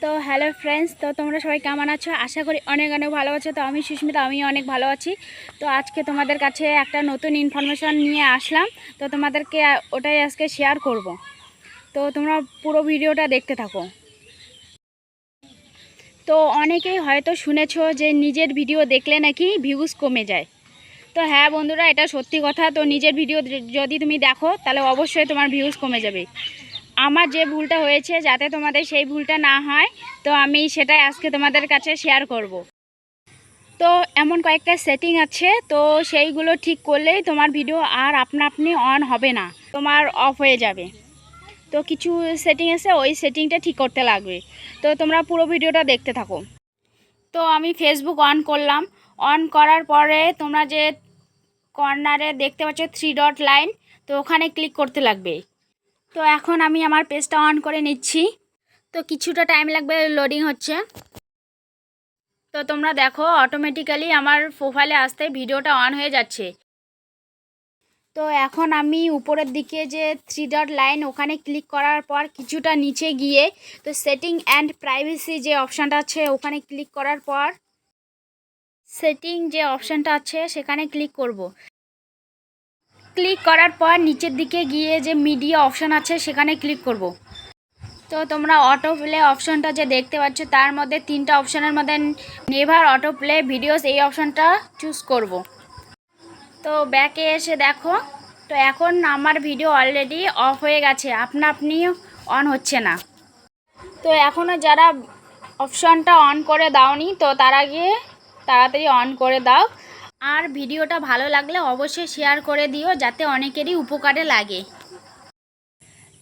তো hello friends, তো তোমরা সবাই কেমন আছো? আশা করি অনেক অনেক ভালো আছো। তো আমি সুস্মিতা, আমি অনেক ভালো আছি। তো আজকে তোমাদের কাছে একটা নতুন ইনফরমেশন নিয়ে আসলাম। তো তোমাদেরকে ওটাই আজকে শেয়ার করব। তো তোমরা পুরো ভিডিওটা দেখতে থাকো। তো অনেকেই হয়তো শুনেছো যে নিজের ভিডিও দেখলে নাকি ভিউজ কমে যায়। তো হ্যাঁ বন্ধুরা, এটা সত্যি কথা। তো নিজের ভিডিও যদি তুমি দেখো তাহলে অবশ্যই তোমার ভিউজ কমে যাবে। আমার যে ভুলটা হয়েছে, যাতে তোমাদের সেই ভুলটা না হয়, তো আমি সেটাই আজকে তোমাদের কাছে শেয়ার করব। তো এমন কয়েকটা সেটিং আছে, তো সেইগুলো ঠিক করলেই তোমার ভিডিও আর আপনা আপনি অন হবে না, তোমার অফ হয়ে যাবে। তো কিছু সেটিং আছে, ওই সেটিংটা ঠিক করতে লাগবে। তো তোমরা পুরো ভিডিওটা দেখতে থাকো। তো আমি ফেসবুক অন করলাম। অন করার পরে তোমরা যে কর্নারে দেখতে পাচ্ছ 3 ডট লাইন, তো ওখানে ক্লিক করতে লাগবে। তো এখন আমি আমার পেজটা অন করে নিচ্ছি। তো কিছুটা টাইম লাগবে, লোডিং হচ্ছে। তো তোমরা দেখো অটোমেটিক্যালি আমার প্রোফাইলে আসতে ভিডিওটা অন হয়ে যাচ্ছে। তো এখন আমি উপরের দিকে যে 3 ডট লাইন, ওখানে ক্লিক করার পর কিছুটা নিচে গিয়ে তো সেটিং অ্যান্ড প্রাইভেসি যে অপশানটা আছে, ওখানে ক্লিক করার পর সেটিং যে অপশানটা আছে সেখানে ক্লিক করব। ক্লিক করার পর নিচের দিকে গিয়ে যে মিডিয়া অপশান আছে সেখানে ক্লিক করব। তো তোমরা অটো প্লে অপশনটা যে দেখতে পাচ্ছ, তার মধ্যে 3টা অপশানের মধ্যে নেভার অটো প্লে ভিডিওস এই অপশানটা চুজ করব। তো ব্যাকে এসে দেখো, তো এখন আমার ভিডিও অলরেডি অফ হয়ে গেছে, আপনা আপনি অন হচ্ছে না। তো এখনও যারা অপশানটা অন করে দাওনি, তো তারা গিয়ে তাড়াতাড়ি অন করে দাও। আর ভিডিওটা ভালো লাগলে অবশ্যই শেয়ার করে দিও, যাতে অনেকেরই উপকারে লাগে।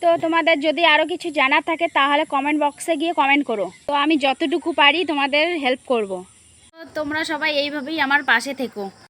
তো তোমাদের যদি আরও কিছু জানার থাকে তাহলে কমেন্ট বক্সে গিয়ে কমেন্ট করো। তো আমি যতটুকু পারি তোমাদের হেল্প করব। তো তোমরা সবাই এইভাবেই আমার পাশে থেকো।